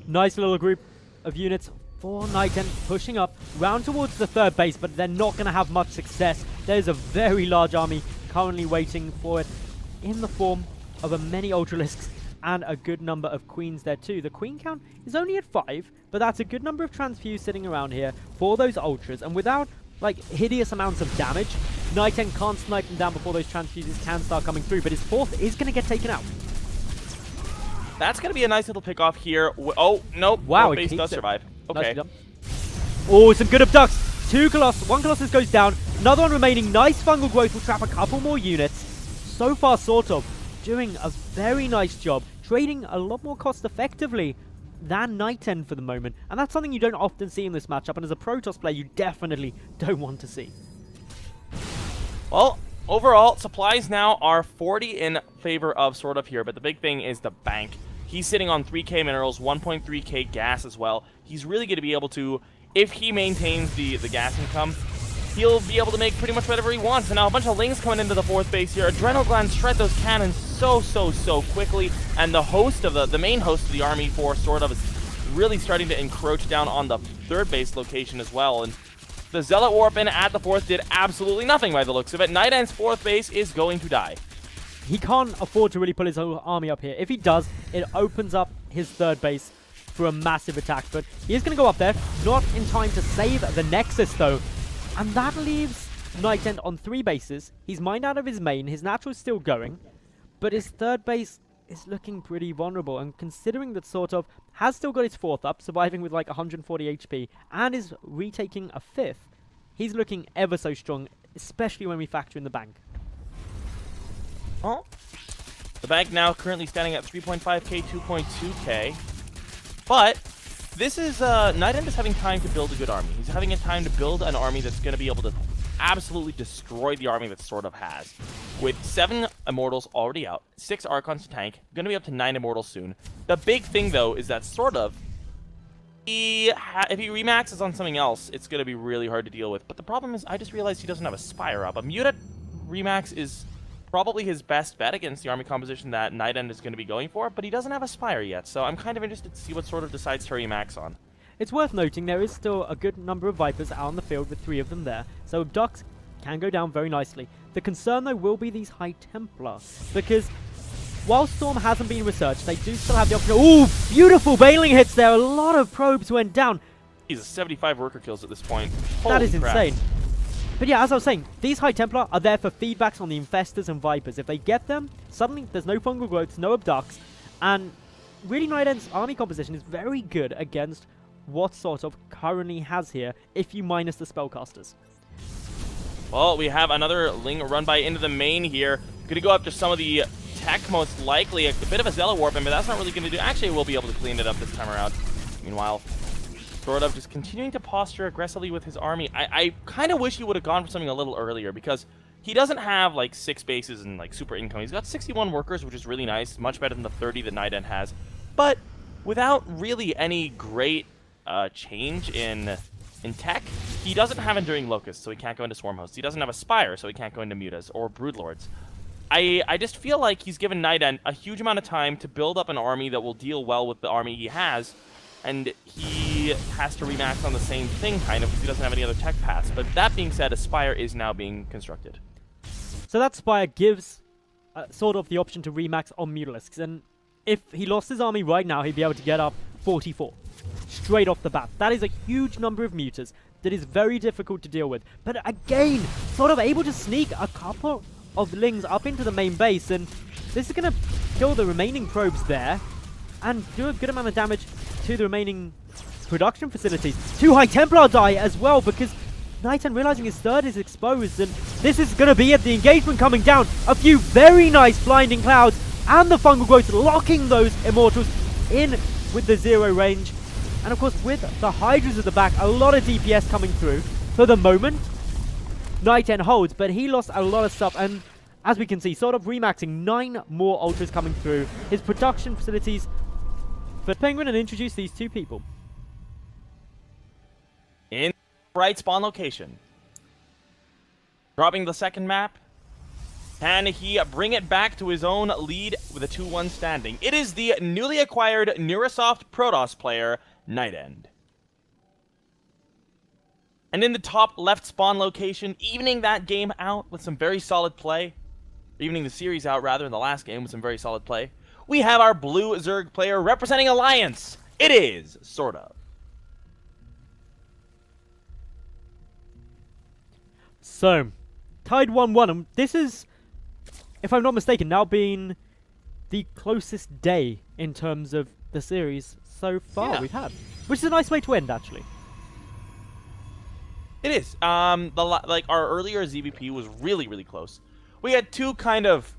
Nice little group of units for Nightend pushing up round towards the 3rd base, but they're not going to have much success. There's a very large army currently waiting for it in the form of a many Ultralisks and a good number of Queens there too. The Queen count is only at 5, but that's a good number of Transfuse sitting around here for those Ultras, and without like hideous amounts of damage, Nightend can't snipe them down before those Transfuses can start coming through, but his 4th is going to get taken out.
That's going to be a nice little pick off here. Oh, nope.
Wow,
base does survive. Okay.
Oh, some good abducts. 1 Colossus goes down. Another one remaining. Nice fungal growth will trap a couple more units. So far, Sortof doing a very nice job, trading a lot more cost effectively than Nightend for the moment, and that's something you don't often see in this matchup, and as a Protoss player, you definitely don't want to see.
Well, overall, supplies now are 40 in favor of Sortof here, but the big thing is the bank. He's sitting on 3k minerals, 1.3k gas as well. He's really going to be able to, if he maintains the gas income, he'll be able to make pretty much whatever he wants. And now a bunch of Lings coming into the 4th base here. Adrenal Glands shred those cannons so quickly. And the host of the main host of the army for Sortof is really starting to encroach down on the 3rd base location as well. And the Zealot Warp in at the 4th did absolutely nothing by the looks of it. Nightend's 4th base is going to die.
He can't afford to really pull his whole army up here. If he does, it opens up his 3rd base for a massive attack. But he is going to go up there, not in time to save the Nexus though. And that leaves Nightend on 3 bases. He's mined out of his main. His natural is still going. But his 3rd base is looking pretty vulnerable. And considering that Sortof has still got his 4th up, surviving with like 140 HP, and is retaking a 5th, he's looking ever so strong, especially when we factor in the bank.
Oh. The bank now currently standing at 3.5k, 2.2k. But this is, Nightend is having time to build a good army. He's having a time to build an army that's going to be able to absolutely destroy the army that Sortof has. With 7 Immortals already out, 6 Archons to tank, going to be up to 9 Immortals soon. The big thing, though, is that Sortof, if he remaxes on something else, it's going to be really hard to deal with. But the problem is, I just realized he doesn't have a Spire up. A Muta remax is probably his best bet against the army composition that Nightend is going to be going for, but he doesn't have a Spire yet, so I'm kind of interested to see what Sortof decides to remax on.
It's worth noting there is still a good number of Vipers out on the field with 3 of them there, so Abducts can go down very nicely. The concern though will be these High Templar, because while Storm hasn't been researched, they do still have the option. Ooh, beautiful bailing hits there, a lot of probes went down.
He's 75 worker kills at this point.
That is
crap.
insane. But yeah, as I was saying, these High Templar are there for feedbacks on the Infestors and Vipers. If they get them, suddenly there's no fungal growths, no abducts, and really Nightend's army composition is very good against what Sortof currently has here, if you minus the spellcasters.
Well, we have another Ling run by into the main here. Gonna go up to some of the tech, most likely. A bit of a Zealot Warp in, but that's not really gonna do. Actually, we'll be able to clean it up this time around. Meanwhile, Sortof just continuing to posture aggressively with his army. I kind of wish he would have gone for something a little earlier, because he doesn't have like 6 bases and like super income. He's got 61 workers, which is really nice, much better than the 30 that Nightend has. But without really any great change in tech, he doesn't have Enduring Locusts, so he can't go into Swarm Hosts. He doesn't have a Spire, so he can't go into Mutas or Broodlords. I just feel like he's given Nightend a huge amount of time to build up an army that will deal well with the army he has, and he has to remax on the same thing, kind of, because he doesn't have any other tech paths. But that being said, a Spire is now being constructed.
So that Spire gives Sortof the option to remax on Mutalisks, and if he lost his army right now, he'd be able to get up 44. Straight off the bat. That is a huge number of Mutas that is very difficult to deal with. But again, Sortof able to sneak a couple of Lings up into the main base, and this is going to kill the remaining probes there. and do a good amount of damage to the remaining production facilities. 2 High Templar die as well, because Nightend realizing his third is exposed, and this is going to be it. The engagement coming down. A few very nice blinding clouds, and the fungal growth locking those immortals in with the 0 range. And of course, with the Hydras at the back, a lot of DPS coming through. For the moment, Nightend holds, but he lost a lot of stuff, and as we can see, sort of remaxing 9 more ultras coming through his production facilities for Penguin, and introduce these 2 people.
In right spawn location. Dropping the second map. Can he bring it back to his own lead with a 2-1 standing? It is the newly acquired Neurasoft Protoss player, Nightend. And in the top left spawn location, evening that game out with some very solid play. Evening the series out, rather, in the last game with some very solid play. We have our blue Zerg player representing Alliance. It is Sortof.
So, tied 1-1, and this is, if I'm not mistaken, now been the closest day in terms of the series so far we've had. Which is a nice way to end, actually.
It is. Like our earlier ZVP was really, really close. We had 2 kind of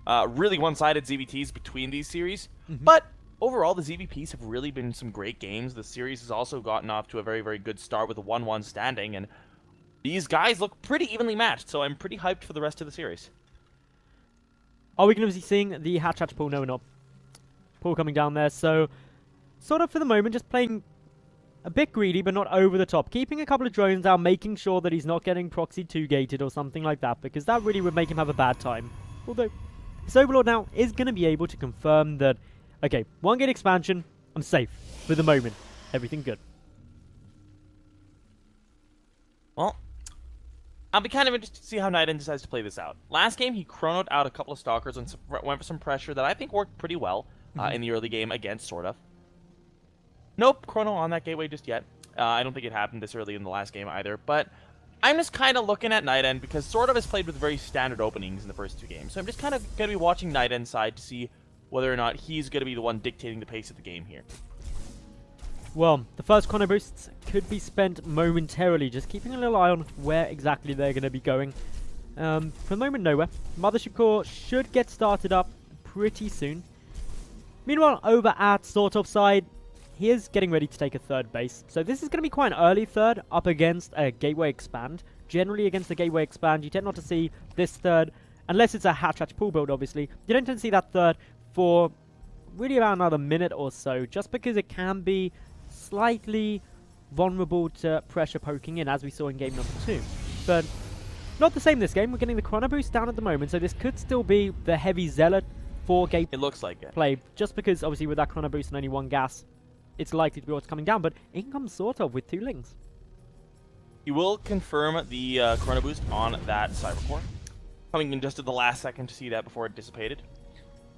really one-sided ZVTs between these series, but overall the ZVPs have really been some great games. The series has also gotten off to a very, very good start with a 1-1 standing, and these guys look pretty evenly matched, so I'm pretty hyped for the rest of the series.
Are we going to be seeing the hatch pool? No, we're not. Pool coming down there, so sort of for the moment just playing a bit greedy, but not over the top. Keeping a couple of drones down, making sure that he's not getting proxy 2-gated or something like that, because that really would make him have a bad time. Although, his Overlord now is going to be able to confirm that, okay, 1-gate expansion, I'm safe. For the moment, everything good.
Well, I'll be kind of interested to see how Nightend decides to play this out. Last game, he chronoed out a couple of Stalkers and went for some pressure that I think worked pretty well in the early game against Sortof. Nope, chrono on that gateway just yet. I don't think it happened this early in the last game either, but I'm just kind of looking at Nightend because Sortof has played with very standard openings in the first 2 games. So I'm just kind of going to be watching Nightend's side to see whether or not he's going to be the one dictating the pace of the game here.
Well, the first chrono boosts could be spent momentarily, just keeping a little eye on where exactly they're going to be going. For the moment, nowhere. Mothership Core should get started up pretty soon. Meanwhile, over at Sortof's side, he is getting ready to take a 3rd base. So this is going to be quite an early 3rd up against a Gateway Expand. Generally against the Gateway Expand, you tend not to see this 3rd, unless it's a hatch pool build, obviously. You don't tend to see that 3rd for really about another minute or so, just because it can be slightly vulnerable to pressure poking in, as we saw in game number 2. But not the same this game. We're getting the chrono boost down at the moment, so this could still be the heavy zealot for game.
It looks like it.
Play, just because obviously with that chrono boost and only 1 gas, it's likely to be what's coming down. But in comes Sortof with 2 lings.
He will confirm the chrono boost on that Cybercore, coming in just at the last second to see that before it dissipated.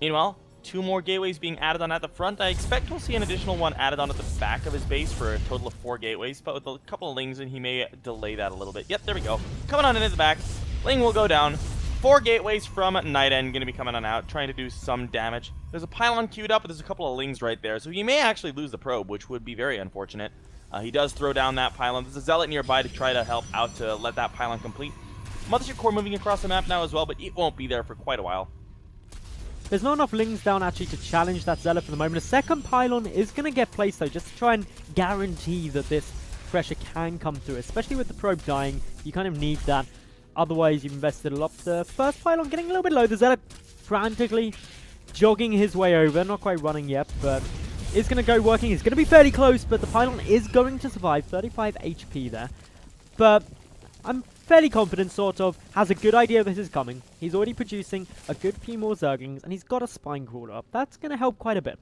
Meanwhile, 2 more gateways being added on at the front. I expect we'll see an additional one added on at the back of his base for a total of 4 gateways, but with a couple of lings in, he may delay that a little bit. Yep, there we go. Coming on in at the back. Ling will go down. 4 gateways from Nightend going to be coming on out, trying to do some damage. There's a pylon queued up, but there's a couple of lings right there, so he may actually lose the probe, which would be very unfortunate. He does throw down that pylon. There's a zealot nearby to try to help out to let that pylon complete. Mothership Core moving across the map now as well, but it won't be there for quite a while.
There's not enough lings down actually to challenge that zealot for the moment. A second pylon is going to get placed though, just to try and guarantee that this pressure can come through, especially with the probe dying. You kind of need that. Otherwise, you've invested a lot. The first pylon getting a little bit low. The zealot frantically jogging his way over. Not quite running yet, but is going to go working. He's going to be fairly close, but the pylon is going to survive. 35 HP there. But I'm fairly confident Sortof has a good idea this is coming. He's already producing a good few more Zerglings, and he's got a Spine Crawler up. That's going to help quite a bit.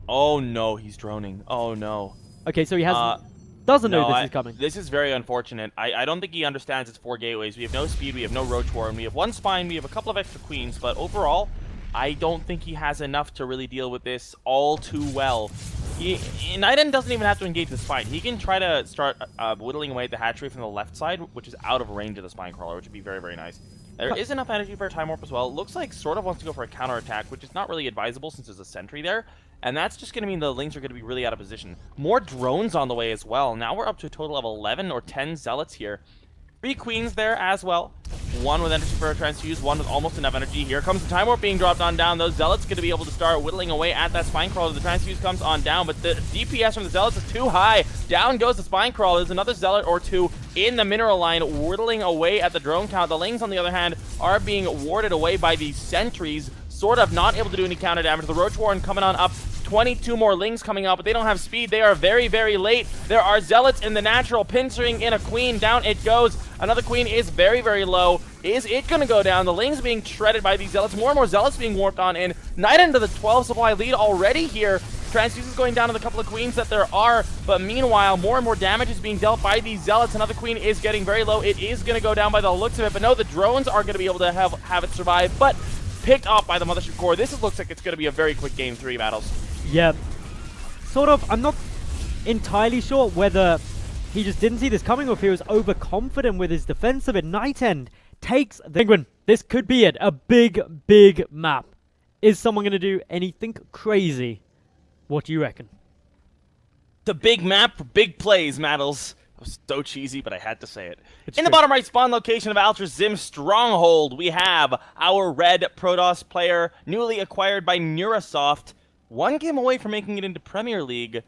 Oh no, he's droning. Oh no.
Okay, so he has doesn't know this is coming.
This is very unfortunate. I don't think he understands it's 4 gateways. We have no speed, we have no Roach War, and we have 1 Spine, we have a couple of extra Queens, but overall, I don't think he has enough to really deal with this all too well. Nightend doesn't even have to engage this fight. He can try to start whittling away at the hatchery from the left side, which is out of range of the spine crawler, which would be very, very nice. There is enough energy for a time warp as well. It looks like Sortof wants to go for a counterattack, which is not really advisable since there's a sentry there. And that's just going to mean the Lings are going to be really out of position. More drones on the way as well. Now we're up to a total of 11 or 10 Zealots here. 3 Queens there as well. 1 with energy for a transfuse, 1 with almost enough energy. Here comes the time warp being dropped on down. Those Zealots going to be able to start whittling away at that spine crawler. The transfuse comes on down, but the DPS from the Zealots is too high. Down goes the spine crawler. There's another Zealot or 2 in the mineral line whittling away at the drone count. The Lings, on the other hand, are being warded away by these sentries. Sort of not able to do any counter damage. The Roach Warren coming on up. 22 more Lings coming out, but they don't have speed. They are very, very late. There are Zealots in the natural, pinching in a Queen. Down it goes. Another Queen is very, very low. Is it going to go down? The Lings being shredded by these Zealots. More and more Zealots being warped on in. Nightend to the 12 supply lead already here. Transfuse is going down to the couple of Queens that there are, but meanwhile, more and more damage is being dealt by these Zealots. Another Queen is getting very low. It is going to go down by the looks of it, but no, the drones are going to be able to have it survive, but picked up by the Mothership Core. This looks like it's going to be a very quick Game 3 battles.
Yeah, sort of. I'm not entirely sure whether he just didn't see this coming or if he was overconfident with his defense of it. Nightend takes the Penguin. This could be it. A big, big map. Is someone going to do anything crazy? What do you reckon?
The big map for big plays, Mattles. That was so cheesy, but I had to say it.
It's
in
true.
the bottom right spawn location of Altrazim's Stronghold, we have our red Protoss player, newly acquired by Neurasoft. 1 game away from making it into Premier League.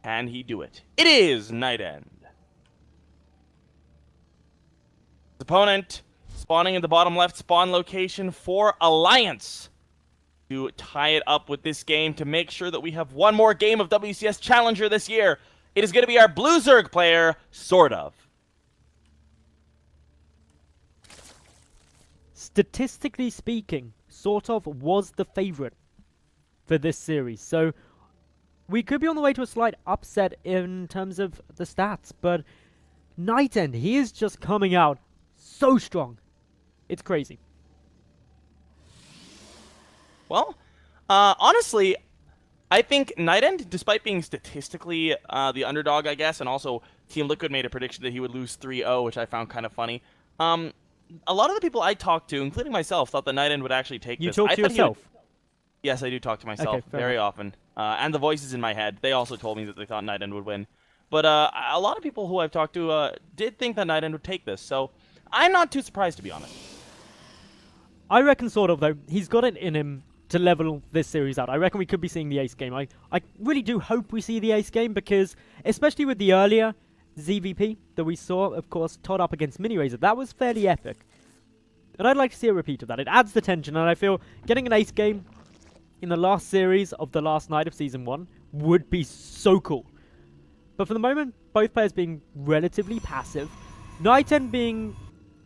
Can he do it? It is Nightend. His opponent spawning in the bottom left spawn location for Alliance to tie it up with this game to make sure that we have one more game of WCS Challenger this year. It is going to be our Blue Zerg player, Sortof.
Statistically speaking, Sortof was the favorite for this series, so we could be on the way to a slight upset in terms of the stats, but Nightend, he is just coming out so strong. It's crazy.
Well, honestly, I think Nightend, despite being statistically the underdog, I guess, and also Team Liquid made a prediction that he would lose 3-0, which I found kind of funny. A lot of the people I talked to, including myself, thought that Nightend would actually take this.
You talk to yourself?
Yes, I do talk to myself very often. And the voices in my head, they also told me that they thought Nightend would win. But a lot of people who I've talked to did think that Nightend would take this, so I'm not too surprised, to be honest.
I reckon sort of, though. He's got it in him to level this series out. I reckon we could be seeing the ace game. I really do hope we see the ace game because, especially with the earlier ZVP that we saw, of course, Todd up against Mini Razor, that was fairly epic. And I'd like to see a repeat of that. It adds the tension, and I feel getting an ace game in the last series of the last night of Season 1 would be so cool. But for the moment, both players being relatively passive. Nightend being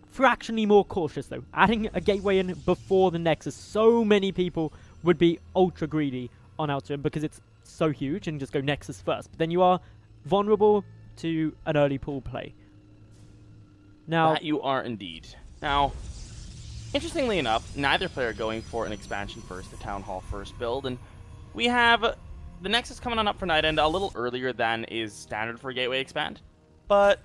fractionally more cautious, though. Adding a gateway in before the Nexus. So many people would be ultra greedy on Altrazim because it's so huge and just go Nexus first. But then you are vulnerable to an early pool play. Now,
that you are indeed. Now, interestingly enough, neither player going for an expansion first, the Town Hall first build, and we have the Nexus coming on up for Nightend a little earlier than is standard for a Gateway expand, but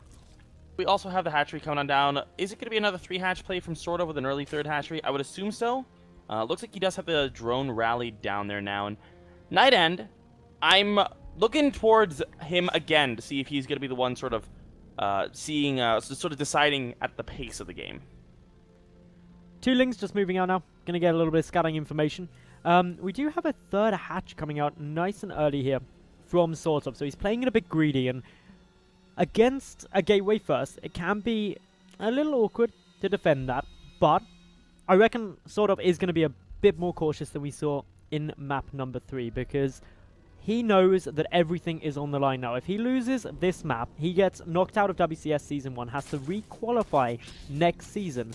we also have the hatchery coming on down. Is it going to be another 3-hatch play from Sortof with an early 3rd hatchery? I would assume so. Looks like he does have the drone rallied down there now, and Nightend, I'm looking towards him again to see if he's going to be the one sort of deciding at the pace of the game.
2 Lings just moving out now. Going to get a little bit of scouting information. We do have a 3rd hatch coming out nice and early here from Sortof. So he's playing it a bit greedy. And against a gateway first, it can be a little awkward to defend that. But I reckon Sortof is going to be a bit more cautious than we saw in map number 3. Because he knows that everything is on the line now. If he loses this map, he gets knocked out of WCS Season 1. Has to re-qualify next season.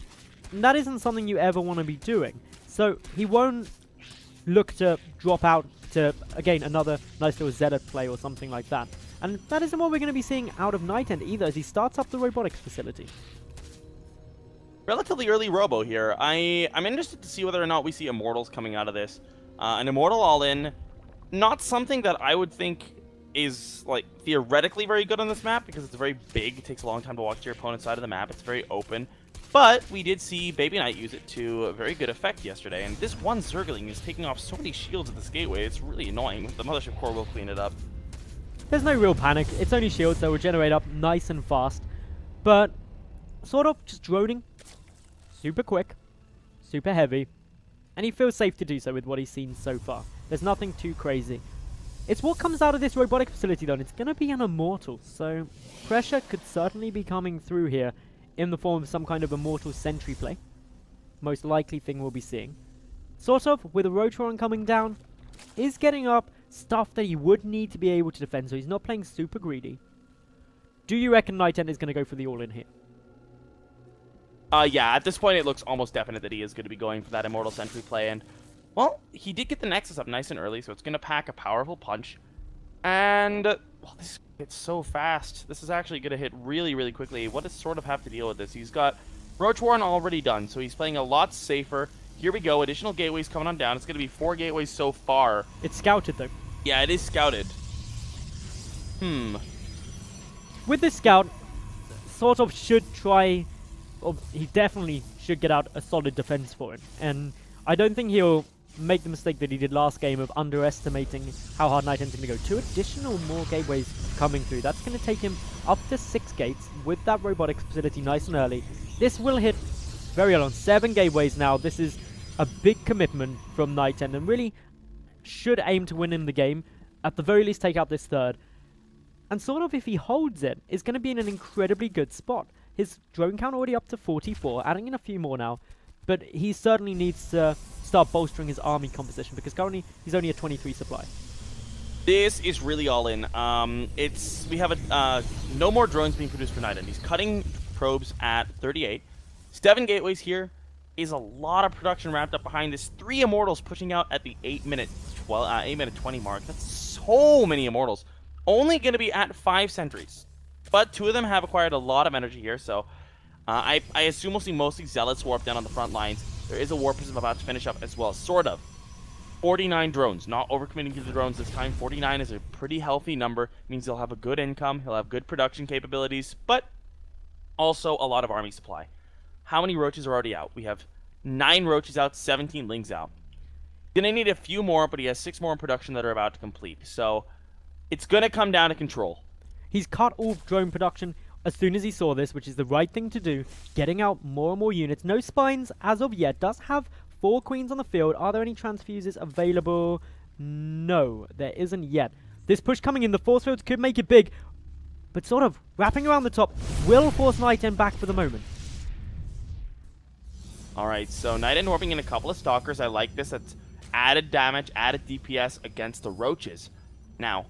And that isn't something you ever want to be doing. So he won't look to drop out to, again, another nice little Zealot play or something like that. And that isn't what we're going to be seeing out of Nightend either as he starts up the robotics facility.
Relatively early robo here. I'm interested to see whether or not we see Immortals coming out of this. An Immortal all-in Not something that I would think is, like, theoretically very good on this map, because it's very big. It takes a long time to walk to your opponent's side of the map. It's very open. But we did see Baby Knight use it to a very good effect yesterday, and this one Zergling is taking off so many shields at this gateway. It's really annoying. The Mothership Core will clean it up.
There's no real panic. It's only shields that will generate up nice and fast. But sort of just droning. Super quick. Super heavy. And he feels safe to do so with what he's seen so far. There's nothing too crazy. It's what comes out of this robotic facility though, and it's going to be an Immortal. So pressure could certainly be coming through here in the form of some kind of Immortal sentry play. Most likely thing we'll be seeing. Sortof, with a Rotoron coming down, is getting up stuff that he would need to be able to defend, so he's not playing super greedy. Do you reckon Nightend is going to go for the all-in here?
Yeah, at this point it looks almost definite that he is going to be going for that Immortal Sentry play, and, well, he did get the Nexus up nice and early, so it's going to pack a powerful punch. And, well, this hits so fast. This is actually going to hit really, really quickly. What does Sortof have to deal with this? He's got Roach Warren already done, so he's playing a lot safer. Here we go, additional gateways coming on down. It's going to be 4 gateways so far.
It's scouted, though.
Yeah, it is scouted.
With this scout, Sortof should try... Well, he definitely should get out a solid defense for it. And I don't think he'll make the mistake that he did last game of underestimating how hard Nightend's going to go. 2 additional more gateways coming through. That's going to take him up to 6 gates with that robotics facility nice and early. This will hit very early on. 7 gateways now. This is a big commitment from Nightend and really should aim to win in the game. At the very least take out this 3rd. And sort of if he holds it, is going to be in an incredibly good spot. His drone count already up to 44, adding in a few more now. But he certainly needs to start bolstering his army composition because currently he's only at 23 supply.
This is really all in. We have no more drones being produced for Nightend. He's cutting probes at 38. 7 gateways here is a lot of production wrapped up behind this. 3 Immortals pushing out at the 8-minute 20 mark. That's so many Immortals. Only going to be at 5 sentries. But 2 of them have acquired a lot of energy here, so I assume we'll see mostly Zealots warp down on the front lines. There is a War Prism about to finish up as well, sort of. 49 drones, not overcommitting to the drones this time. 49 is a pretty healthy number. It means he'll have a good income, he'll have good production capabilities, but also a lot of army supply. How many roaches are already out? We have 9 roaches out, 17 lings out. Gonna need a few more, but he has 6 more in production that are about to complete. So it's gonna come down to control.
He's cut all drone production as soon as he saw this, which is the right thing to do. Getting out more and more units. No spines as of yet. Does have 4 queens on the field. Are there any transfuses available? No, there isn't yet. This push coming in, the force fields could make it big, but sort of wrapping around the top will force Nightend back for the moment.
Alright, so Nightend warping in a couple of Stalkers. I like this. That's added damage, added DPS against the roaches. Now,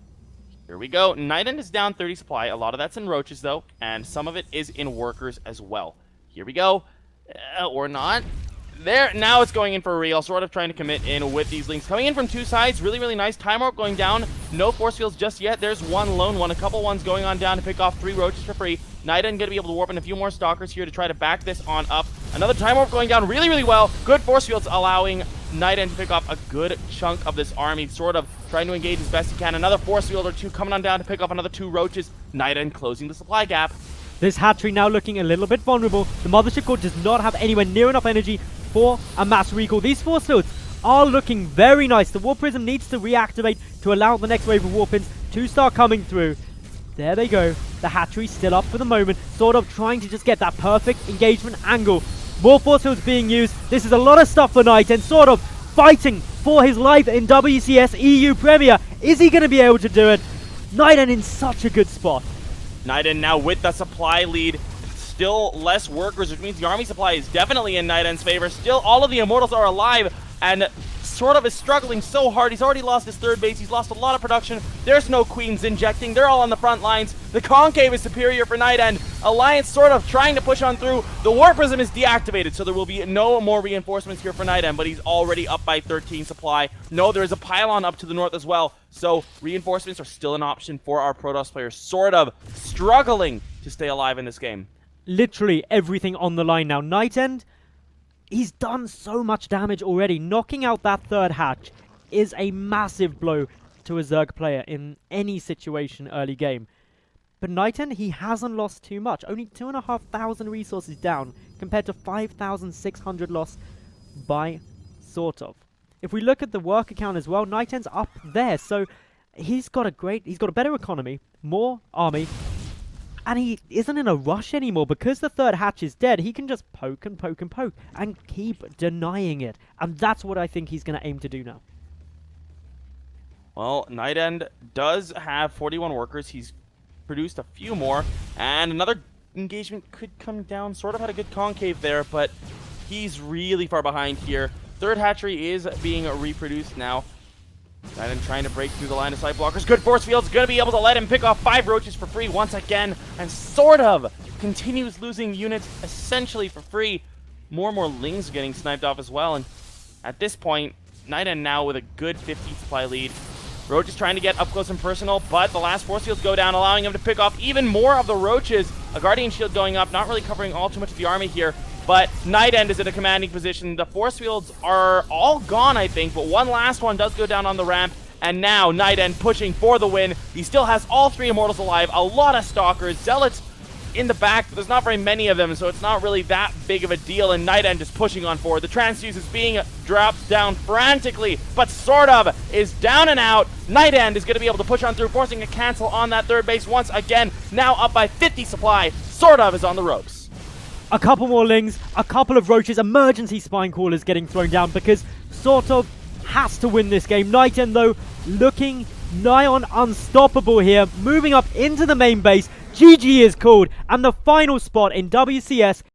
here we go. Nightend is down 30 supply. A lot of that's in roaches, though, and some of it is in workers as well. Here we go. Or not. There. Now it's going in for real. Sort of trying to commit in with these links. Coming in from 2 sides. Really, really nice. Time warp going down. No force fields just yet. There's one lone one. A couple ones going on down to pick off 3 roaches for free. Nightend going to be able to warp in a few more Stalkers here to try to back this on up. Another time warp going down really, really well. Good force fields allowing Nightend to pick off a good chunk of this army. Sort of trying to engage as best he can. Another force field or 2 coming on down to pick up another 2 roaches. Nightend closing the supply gap.
This hatchery now looking a little bit vulnerable. The Mothership Core does not have anywhere near enough energy for a mass recall. These force fields are looking very nice. The War Prism needs to reactivate to allow the next wave of Warpins to start coming through. There they go. The hatchery still up for the moment. Sort of trying to just get that perfect engagement angle. More force fields being used. This is a lot of stuff for Nightend. Sort of fighting for his life in WCS EU Premier. Is he going to be able to do it? Nightend in such a good spot.
Nightend now with the supply lead. Still less workers, which means the army supply is definitely in Nightend's favor. Still, all of the Immortals are alive, and Sort of is struggling so hard. He's already lost his 3rd base. He's lost a lot of production. There's no queens injecting. They're all on the front lines. The Concave is superior for Nightend. Alliance sort of trying to push on through. The War Prism is deactivated, so there will be no more reinforcements here for Nightend, but he's already up by 13 supply. No, there is a pylon up to the north as well, so reinforcements are still an option for our Protoss players. Sort of struggling to stay alive in this game.
Literally everything on the line now. Nightend, he's done so much damage already. Knocking out that 3rd hatch is a massive blow to a Zerg player in any situation early game. But Nightend, he hasn't lost too much. Only 2,500 resources down compared to 5,600 lost by Sortof. If we look at the worker count as well, Nightend's up there. So he's got a better economy, more army, and he isn't in a rush anymore. Because the third hatch is dead, he can just poke and poke and poke and keep denying it. And that's what I think he's going to aim to do now.
Well, Nightend does have 41 workers. He's produced a few more, and another engagement could come down. Sort of had a good concave there, but he's really far behind here. Third hatchery is being reproduced now. Nightend trying to break through the line of sight blockers. Good force field's going to be able to let him pick off 5 roaches for free once again, and sort of continues losing units essentially for free. More and more lings getting sniped off as well, and at this point, Nightend now with a good 50 supply lead. Roach is trying to get up close and personal, but the last force fields go down, allowing him to pick off even more of the roaches. A guardian shield going up, not really covering all too much of the army here, but Nightend is in a commanding position. The force fields are all gone, I think, but one last one does go down on the ramp, and now Nightend pushing for the win. He still has all 3 immortals alive, a lot of stalkers, zealots in the back, but there's not very many of them, so it's not really that big of a deal, and Nightend is pushing on forward. The transfuse is being dropped down frantically, but Sortof is down and out. Nightend is going to be able to push on through, forcing a cancel on that third base once again, now up by 50 supply. Sortof is on the ropes.
A couple more lings, a couple of roaches, emergency spine callers getting thrown down because Sortof has to win this game. Nightend, though, looking nigh on unstoppable here, moving up into the main base. GG is called, and the final spot in WCS